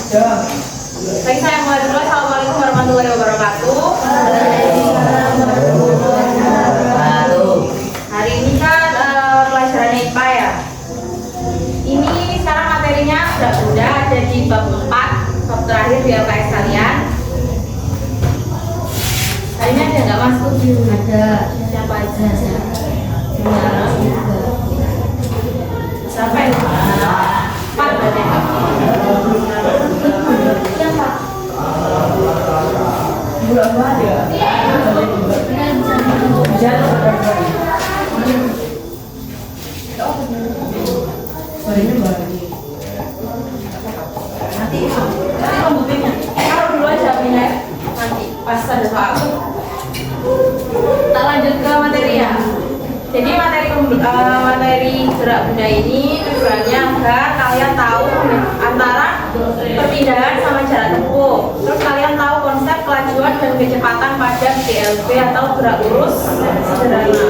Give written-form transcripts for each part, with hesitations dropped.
Baik, saya mulai dulu. Assalamualaikum warahmatullahi wabarakatuh. Hari ini kan pelajarannya IPA ya. Ini sekarang materinya sudah ada di bab 4, bab terakhir di LKS kalian. Hari ini ada nggak masuk? Ada. Siapa aja? Sampai 4 berarti. Bulan ada. Nanti pembuktinya. Kalau dulu aja punya nanti pas ada soal. Tak lanjut ke materi ya. Jadi materi gerak benda ini tujuannya agar kalian tahu antara perpindahan sama jarak tempuh. Terus kalian tahu konsep kelajuan dan kecepatan pada GLB atau gerak lurus sederhana.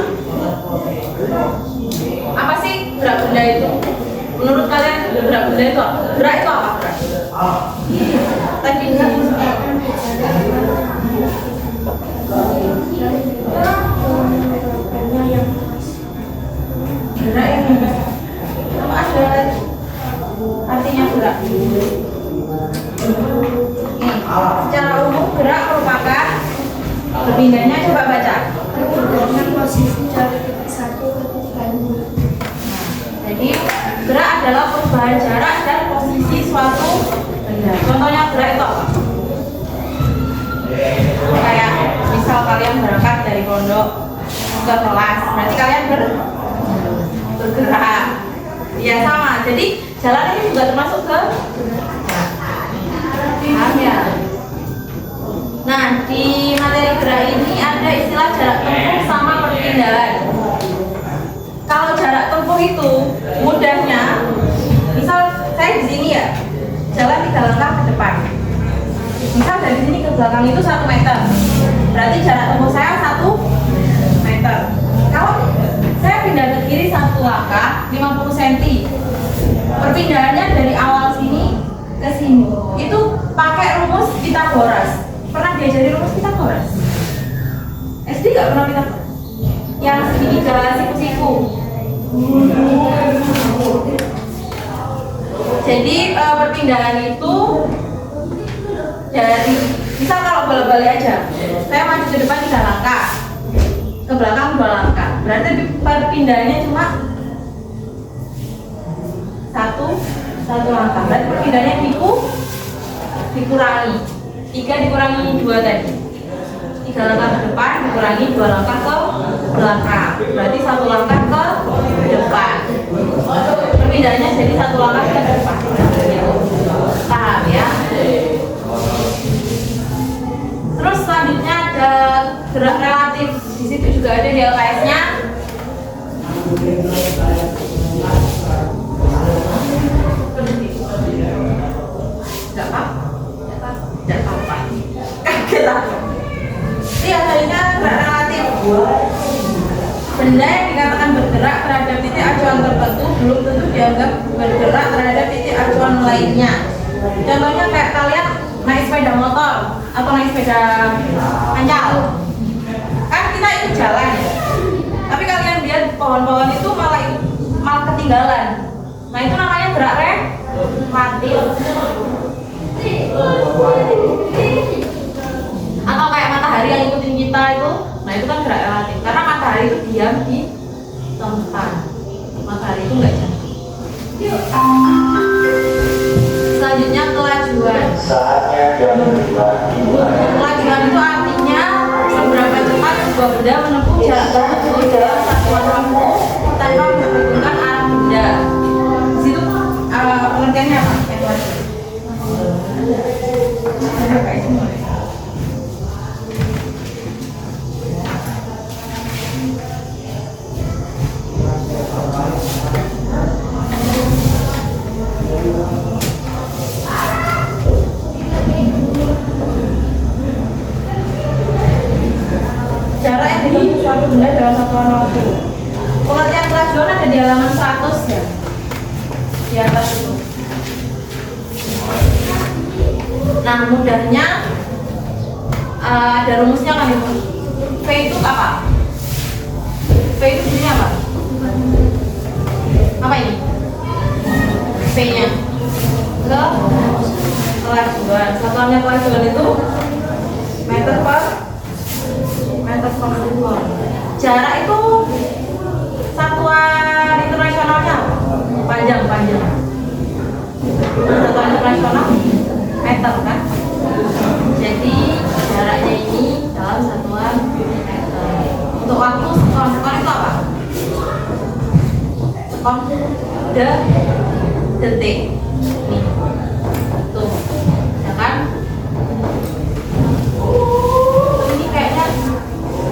Apa sih gerak benda itu? Menurut kalian gerak benda itu apa? Gerak itu apa? Tadi gerak yang apa ada artinya gerak. Secara umum gerak merupakan berpindahnya, coba baca. Perpindahan posisi dari titik satu ke titik lain. Jadi gerak adalah perubahan jarak dan posisi suatu benda. Contohnya gerak itu apa? Kayak misal kalian berangkat dari pondok ke kelas, berarti kalian bergerak. Ya sama. Jadi jalan ini juga termasuk ke paham ya? Nah, di materi gerak ini ada istilah jarak tempuh sama perpindahan. Kalau jarak tempuh itu mudahnya, misal saya di sini ya, jalan 3 langkah ke depan. Misal dari sini ke belakang itu 1 meter, berarti jarak tempuh saya 1 meter. Kalau saya pindah ke kiri 1 langkah, 50 cm, perpindahannya dari awal sini ke sini, itu pakai rumus Pitagoras. Pernah diajari rumus Pitagoras? SD nggak pernah Pitagoras? Yang segitiga siku-siku. Jadi perpindahan itu dari, misal kalau bolak-balik aja, saya maju ke depan 3 langkah, ke belakang 2 langkah, berarti perpindahannya cuma satu langkah. Berarti perpindahannya dikurangi 3 dikurangi 2 tadi, 3 langkah ke depan dikurangi 2 langkah ke belakang, berarti 1 langkah ke depan. Perpindahannya jadi 1 langkah ke depan. Paham ya? Terus selanjutnya ada gerak relatif. Di situ juga ada di LKS-nya. Enggak apa-apa. Kaget aku. Ini adanya gerak relatif. Benda yang dikatakan bergerak terhadap titik acuan tertentu belum tentu dianggap bergerak terhadap titik acuan lainnya. Contohnya kayak kalian naik sepeda motor atau naik sepeda pancal, kan kita ikut jalan, tapi kalian lihat pohon-pohon itu malah ketinggalan. Nah itu namanya gerak relatif. Atau kayak matahari yang ikutin kita itu, nah itu kan gerak relatif, karena matahari itu diam di tempat, matahari itu nggak jatuh. Selanjutnya kelajuan. Kelajuan itu artinya seberapa cepat sebuah benda menempuh jarak tertentu dalam satuan waktu tanpa menghubungkan arah benda. Di situ pengertiannya apa? Jarak yang ditempuh suatu benda dalam satuan waktu. Pengertian kelajuan ada di halaman 100 ya, di atas itu. Nah, mudahnya ada rumusnya kan ibu. V itu apa? V itu bunyinya apa? Apa ini? V nya kelajuan. Satuannya kelajuan itu meter per sekon. Jarak itu satuan internasionalnya panjang. Satuan internasional meter kan. Jadi jaraknya ini dalam satuan meter. Untuk waktu sekon itu apa? Sekon detik. Nih. Tuh. Ya kan? Ini kayaknya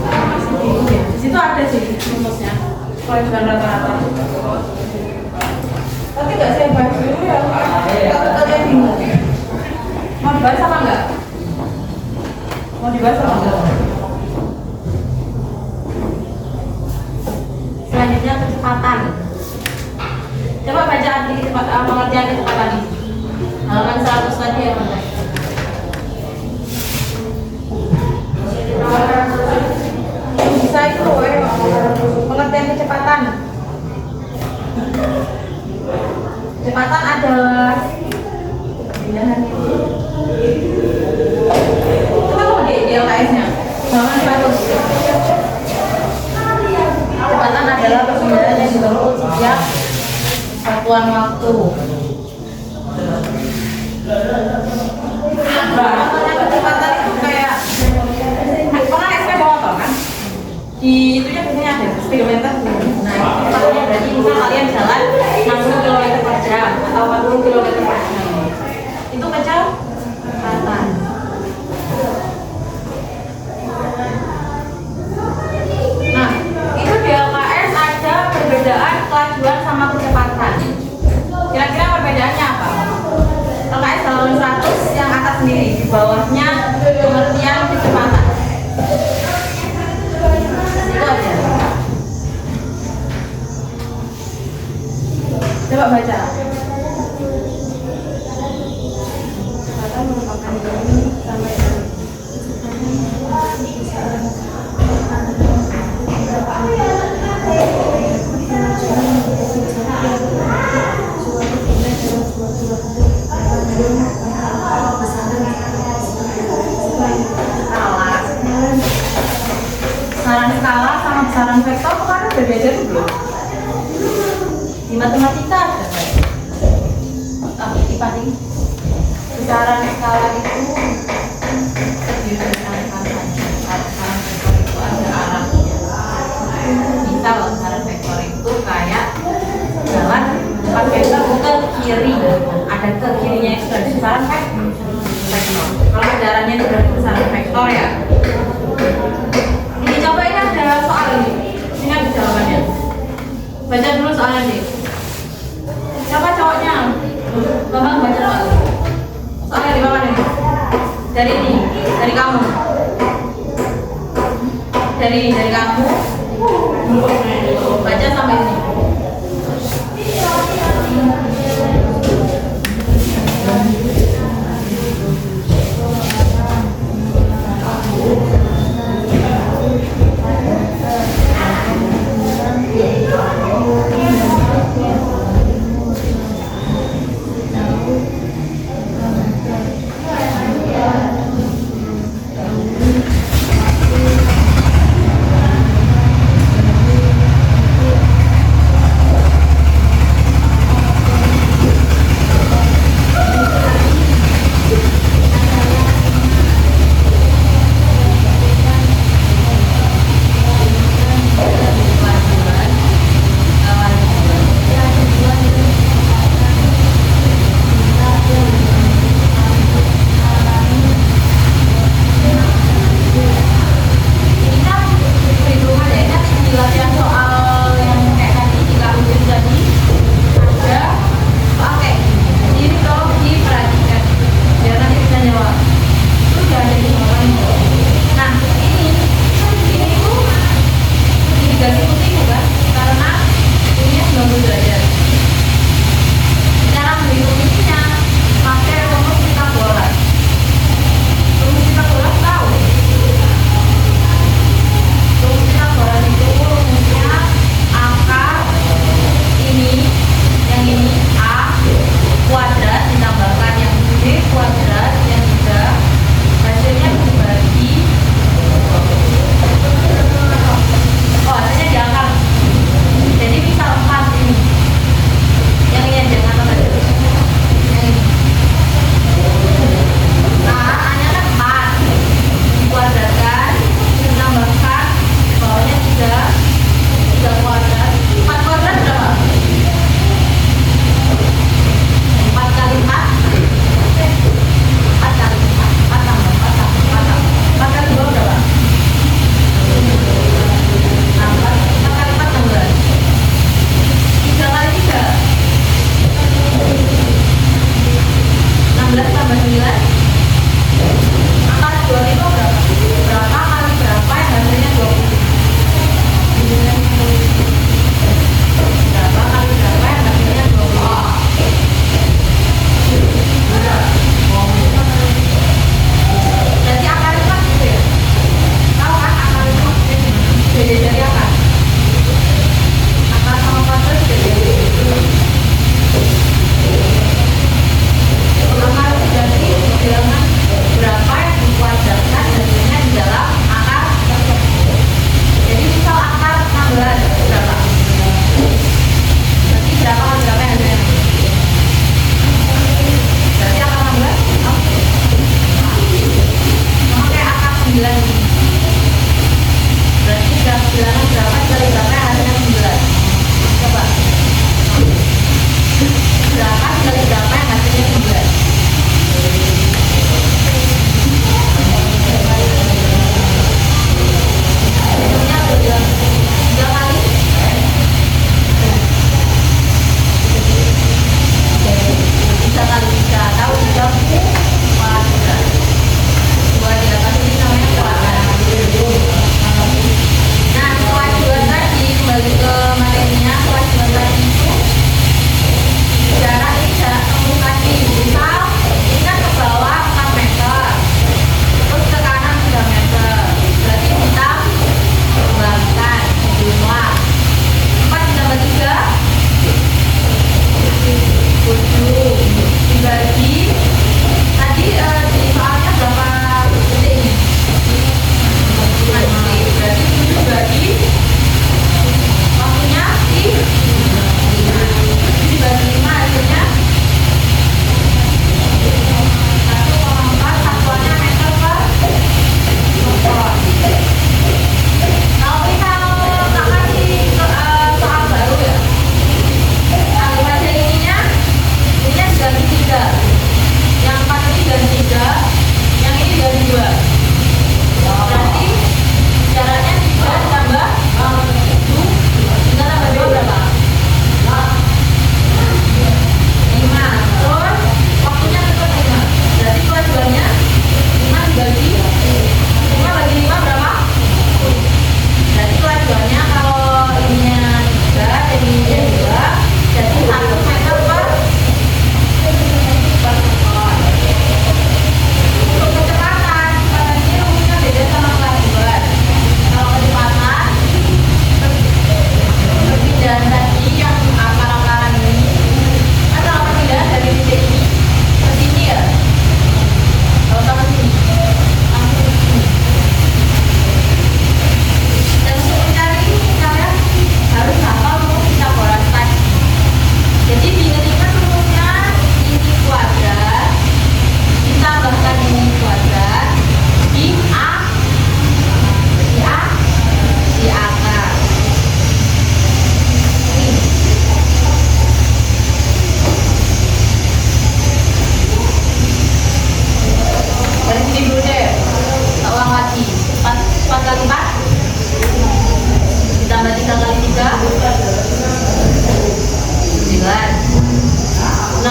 masih bingung ya. Di situ ada sih rumusnya. Kelajuan rata-rata. Tapi nggak saya bahas dulu ya. Kalau kalian bingung. Mau dibahas apa enggak? Selanjutnya kecepatan. Coba baca arti pengertian kecepatan ini. Halaman 100 tadi ya, Mas. Bisa itu pengertian kecepatan. Kecepatan adalah pindahan itu. Coba kamu di LKS-nya. Halaman 100. Kecepatan adalah perpindahan yang ditempuh setiap satuan waktu. Kecepatan itu kayak pernah naik sepeda motor kan? Di itunya biasanya ada speedometer. Nah, kecepatannya berarti misal kalian jalan 60 km per jam atau 40 km per jam. Itu kecepatan. Nah, itu di LKS ada perbedaan kelajuan sama kecepatan. Kira-kira perbedaannya apa? LKS halaman 100 yang atas sendiri, di bawahnya pengertian kecepatan. Itu aja. Coba baca. Kecepatan merupakan ini sampai besaran skala sama besaran vektor kemarin udah belajar belum? Di matematika ada IPA nih. Besaran skala itu terdiri dari angka saja. Besaran vektor itu ada arahnya. Misal besaran vektor itu kayak jalan 4 meter ke kiri, ada ke kirinya itu dari besaran vektor. Kalau jalannya itu dari besaran vektor ya. Ini coba ini ada soal ini. Ini ada jawabannya. Baca dulu soalnya sih. Siapa cowoknya? Bambang baca soal. Soalnya di bawah ini. Dari kamu. Dari kamu. Baca sampai sini.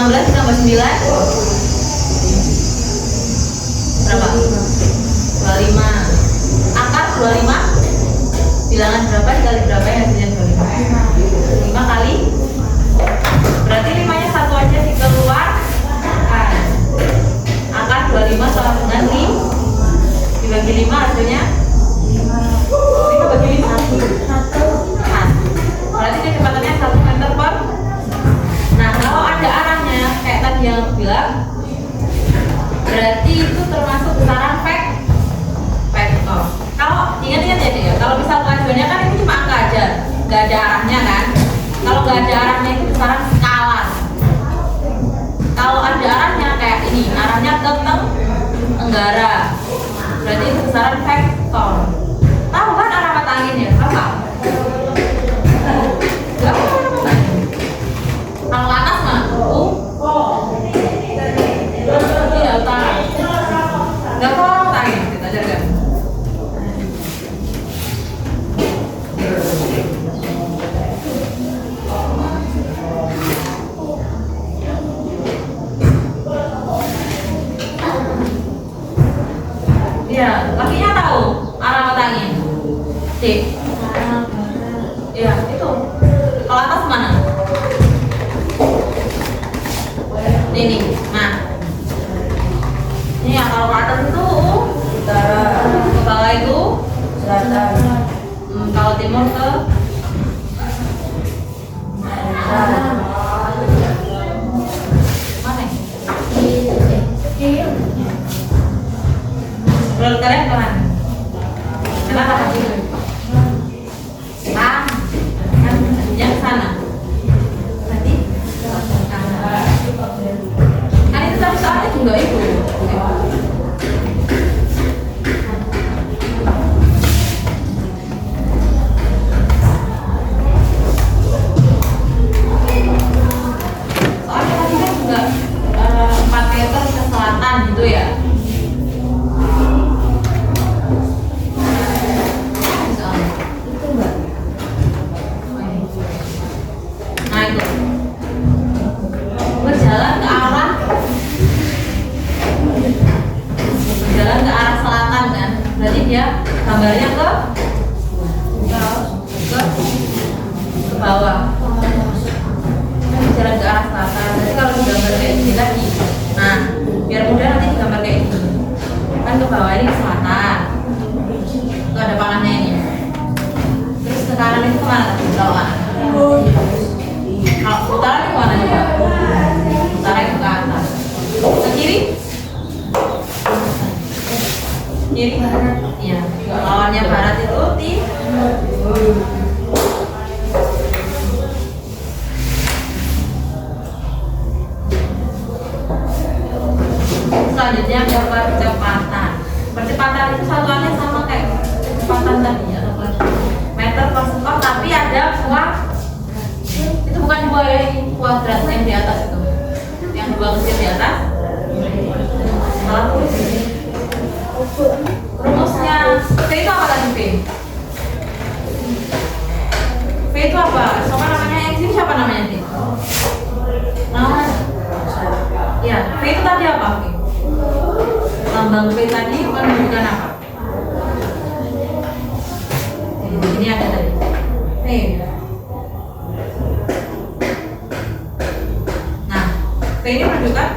16 ditambah 9 berapa? 25. Akar 25 bilangan berapa dikali berapa yang hasilnya 25? 5 kali, berarti 5 nya satu aja dikeluar. Akar 25 sama dengan 5 dibagi 5 hasilnya 5 bagi 5 berarti kecepatannya 1 meter per. Nah, kalau ada arahnya kayak tadi yang aku bilang, berarti itu termasuk besaran vektor. Kalau ingat-ingat ya, ya, kalau misal pengajuannya kan itu cuma angka aja, nggak ada arahnya kan. Kalau nggak ada arahnya itu besaran skalar. Kalau ada arahnya kayak ini, arahnya ke tenggara, berarti itu besaran vektor. Tahu kan arah mata angin ya? Apa? Kalau atas mah iya utara. Enggak kok tanya kita aja kan. Iya, kakinya tahu arah mata angin. Cik. Iya, itu. Kalau atas mana? Ini. Nah. Ini ya, kalau ke atas itu utara, ke bawah itu selatan. Kalau timur ke mana? Menurut kalian kemana? Kenapa kasih? Yang sana. Berarti kan itu tapi soalnya juga itu. Soalnya tadi kan juga 4 meter ke selatan gitu ya. Nah itu berjalan ke arah selatan kan, berarti dia gambarnya ke bawah. Berjalan ke arah selatan. Jadi kalau digambar kayak gini lagi, nah biar mudah nanti digambar kayak gini. Kan ke bawah ini ke selatan, itu ada panahnya ini. Terus ke kanan itu kemana? Ke bawah. Kalau utara itu kemana juga? Utara itu ke atas. Ke kiri? Kiri? Iya. Lawannya barat itu timur. Selanjutnya ada percepatan. Percepatan itu satuannya sama kayak kecepatan tadi ya, meter per sekon, tapi ada itu bukan dua yang kuadrat yang di atas itu, yang dua kecil di atas. Salah tulis. Rumusnya V itu apa tadi V? V itu apa? Siapa namanya yang sini? Siapa namanya sih? Nah, ya V itu tadi apa? V? Lambang V tadi menunjukkan apa? Ini ada tadi V. Nah, V ini menunjukkan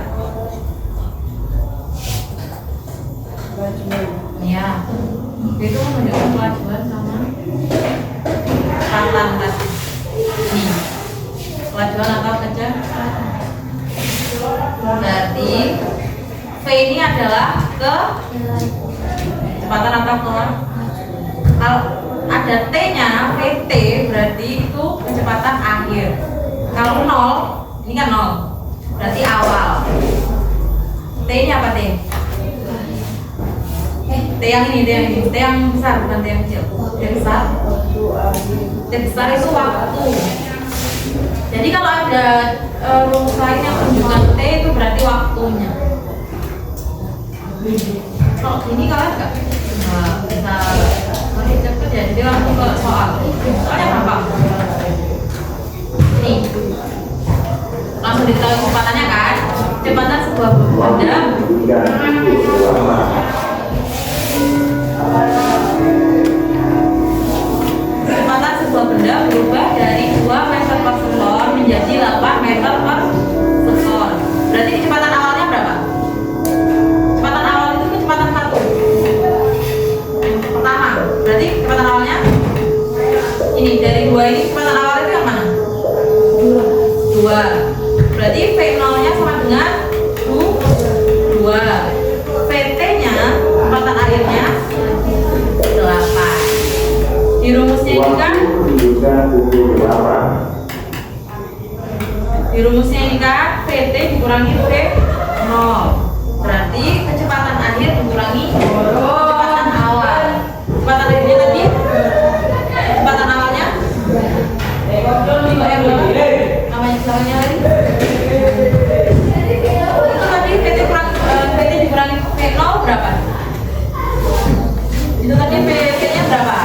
ya, V itu menunjukkan kelajuan sama kecepatan tadi. Nih, kelajuan atau kecepatan. Berarti V ini adalah kecepatan atau kalau ada T-nya, VT berarti itu kecepatan akhir. Kalau 0, ini kan 0, berarti awal. T-nya apa T? T yang ini, T yang besar, bukan T yang kecil. T besar. T besar itu waktu. Jadi kalau ada rumus lain yang menunjukkan T itu berarti waktunya. Kalau gini kalian nggak bisa lebih cepet ya, jadi langsung ke soalnya gampang. Nih, langsung diketahui kecepatannya kan? Kecepatan sebuah benda berubah dari 2 meter per sekon menjadi 8 meter per sekon. Berarti kecepatan awalnya berapa? Kecepatan awal itu kecepatan satu. Pertama, berarti kecepatan awalnya ini dari 2 ini kecepatan awal itu yang mana? 2. Berarti V0 nya sama dengan 2. VT nya kecepatan akhirnya 8. Di rumusnya ini kan VT dikurangi V0, berarti kecepatan akhir dikurangi kecepatan awal. Kecepatan akhirnya tadi, kecepatan awalnya namanya misalnya lagi itu tadi VT dikurangi V0 berapa? Itu tadi VT nya berapa?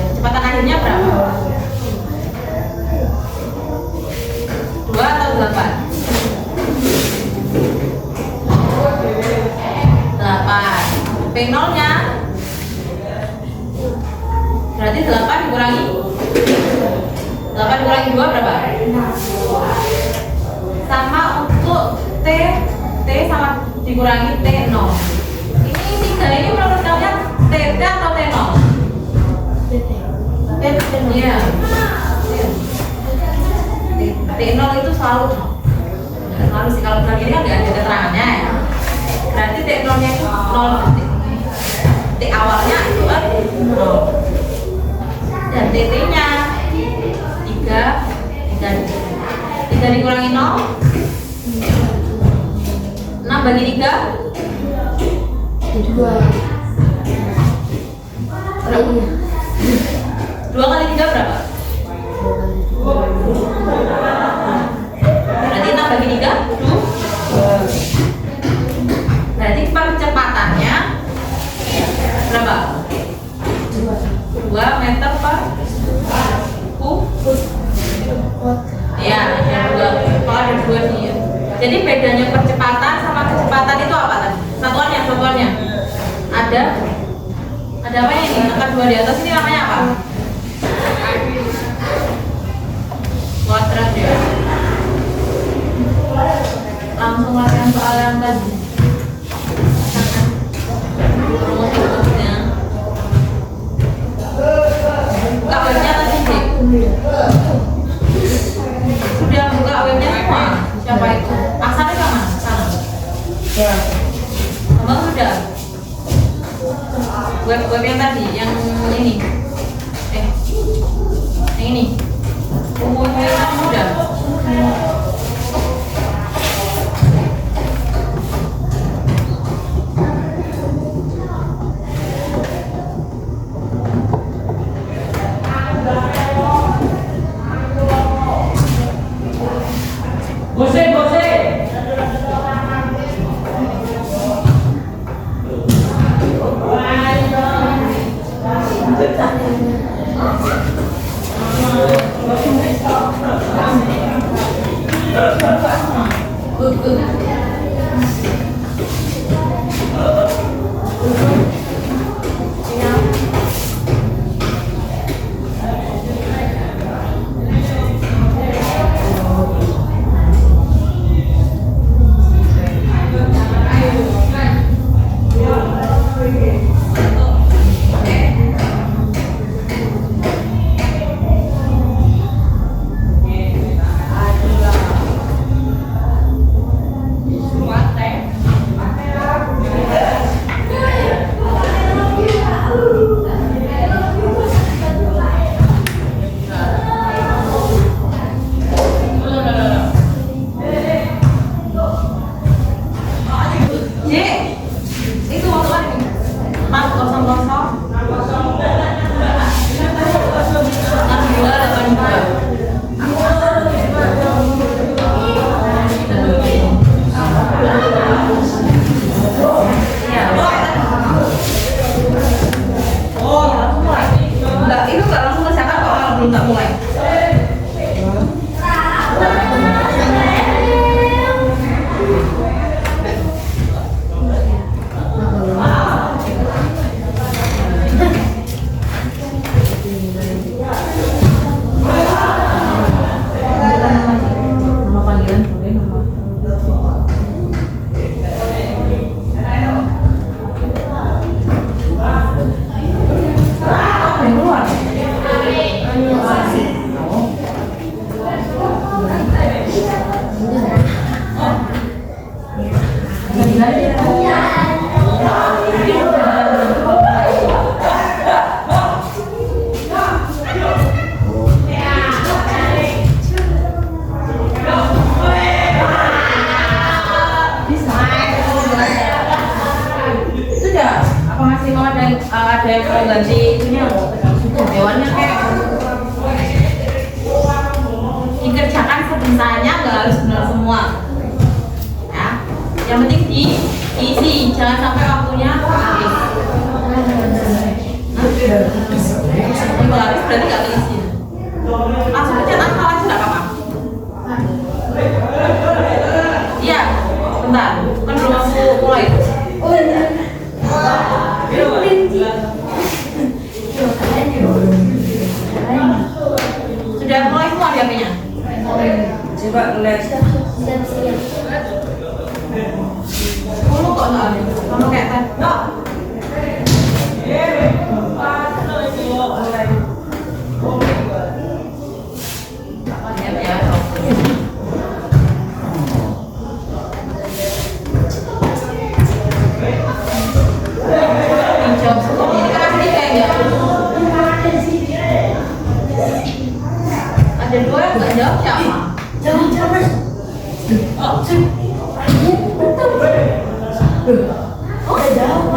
Kecepatan akhirnya berapa? 2 atau 8? 8. V0 nya berarti 8 dikurangi 2 berapa? Sama untuk T sama dikurangi T0. Ini 3 ini menurut kalian TT atau T0? Iya. T0 itu selalu sih, kalau tadi ini kan nggak ada keterangannya ya. Berarti T0 nya itu 0 detik. T awalnya itu kan 0. Dan TT nya 3 dikurangi 0 6 bagi 3 2. berapa? 2 kali 3 berapa? Berarti 6 bagi 3 2. Berarti percepatannya berapa? 2 meter per ya, kalau ada 2 nih ya. Jadi bedanya percepatan sama kecepatan itu apa tadi? Satuannya ada apa ini? Angka 2 di atas ini namanya apa? Kuadrat ya. Langsung latihan soal yang tadi. Rumus-rumusnya. Buka webnya tadi sih. Sudah buka webnya semua. Siapa itu? Aksan itu mana? Sana. Ya. Abang sudah. Web yang tadi, yang ini. Yang ini. Umumnya sudah. ada yang mau ganti itunya hewannya kayak dikerjakan sebisanya, nggak harus benar semua ya, yang penting diisi, jangan sampai waktunya habis. Kalau habis berarti nggak keisi, langsung pencet salah aja nggak apa-apa. Iya, bentar, kan belum aku mulai. Oh iya. Sudah mulai semua di HP-nya? Coba ngeliat. Siap-siap. Kamu kok nggak ada? Kamu kayak kan? Ada dua yang nggak jawab siapa? Jangan. Udah jawab.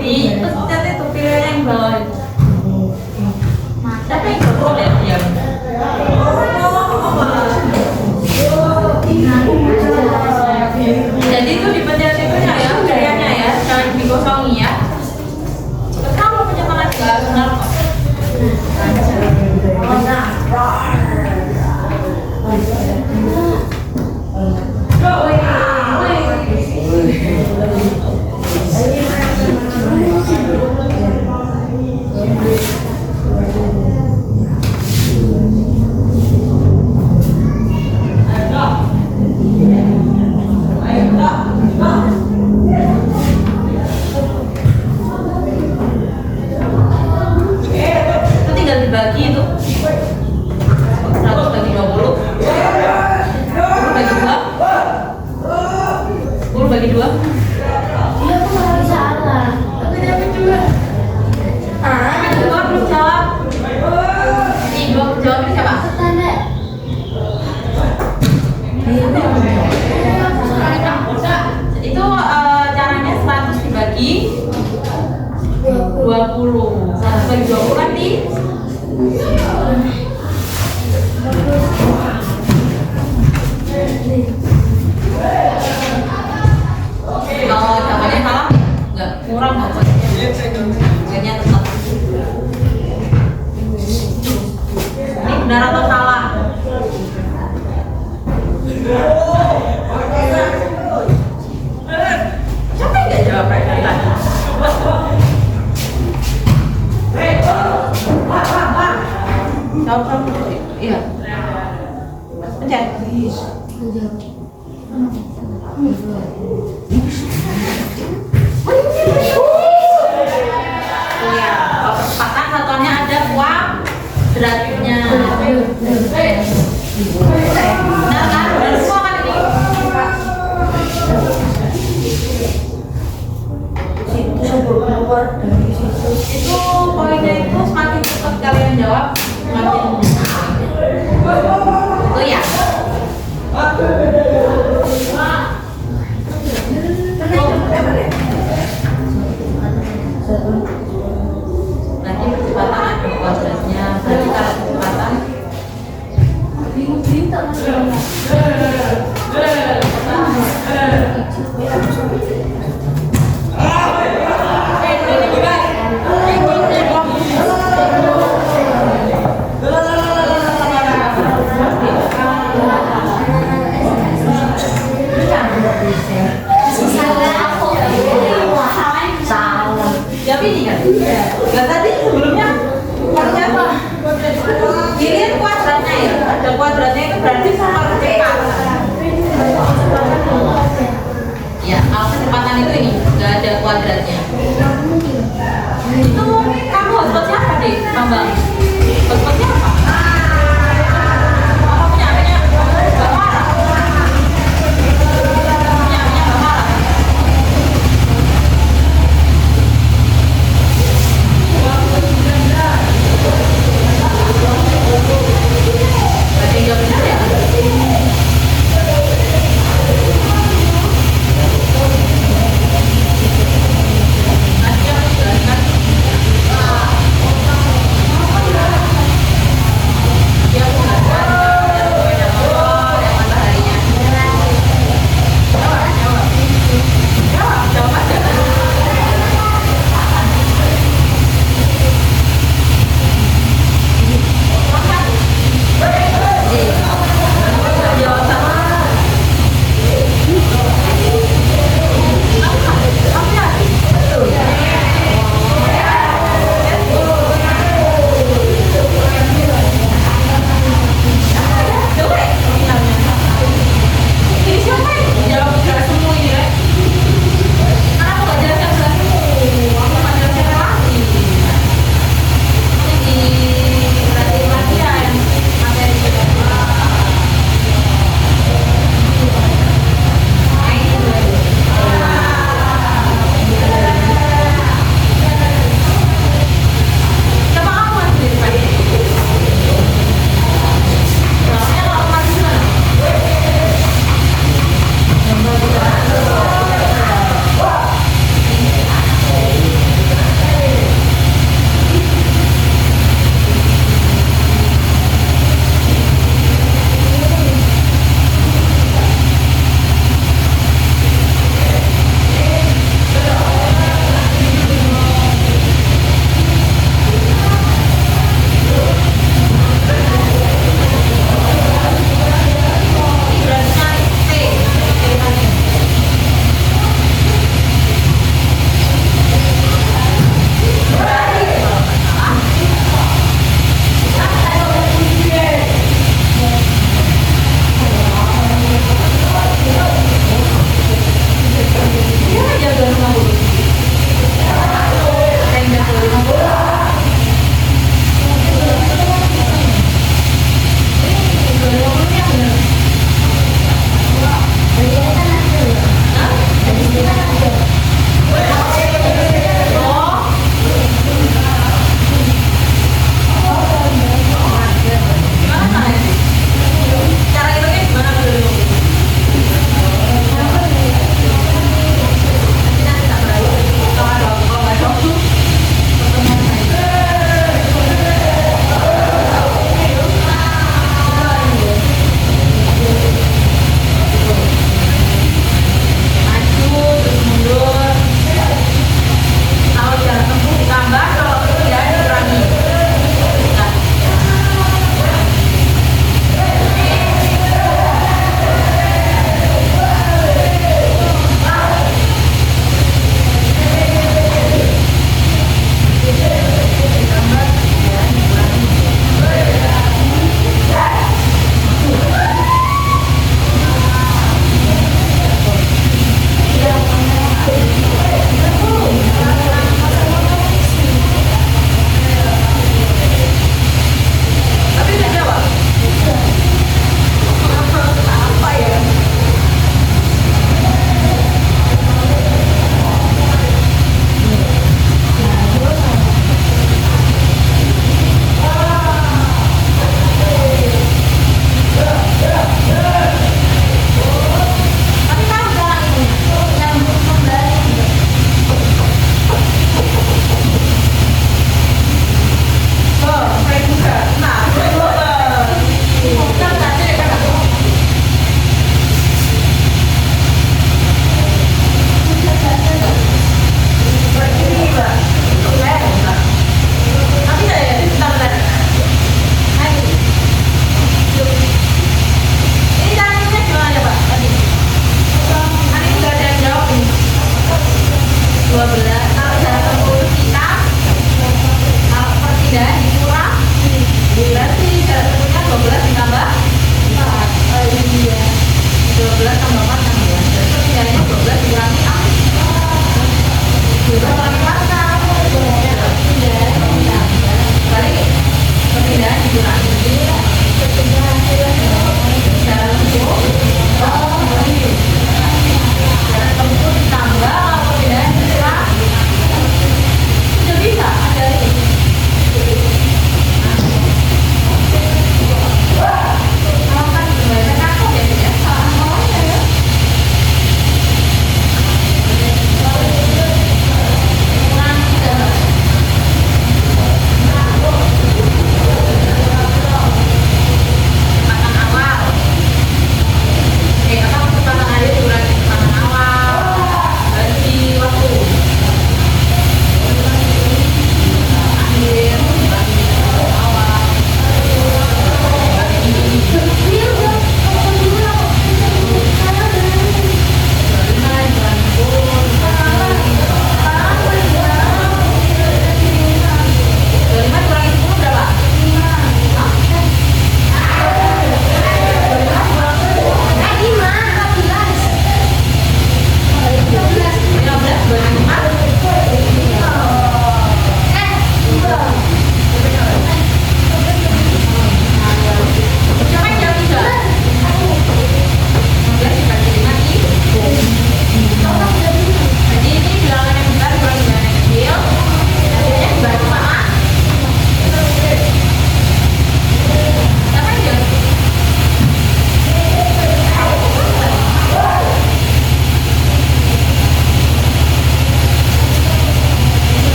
Di pencet itu pilih yang bawah itu. Tapi yang bawah lihat dia. Jadi itu dipencet itunya ya, pilihannya ya, jangan dikosongi ya. Kamu pencetan lagi nggak benar kok. Itu tinggal dibagi itu 100 bagi 20 10 bagi 2 10 bagi 2 Dia tuh malah salah. Tapi dia juga. dua belum jawab. Nih, dua jawabnya siapa? Tanda. Itu caranya 100 dibagi 20. 100 bagi 20 kan di kalau jawabannya salah nggak kurang nggak pokoknya tetap ini benar atau salah. Siapa yang nggak jawab dari tadi? Jawab kamu. Iya. Pencet. Iya, kalau percepatan satuannya ada kuadratnya. Benar kan? Benar semua kan ini? Itu poinnya itu semakin cepat kalian jawab, semakin itu ya. Nanti percepatan ada kuadratnya. Berarti kalau percepatan Bingung tak mas?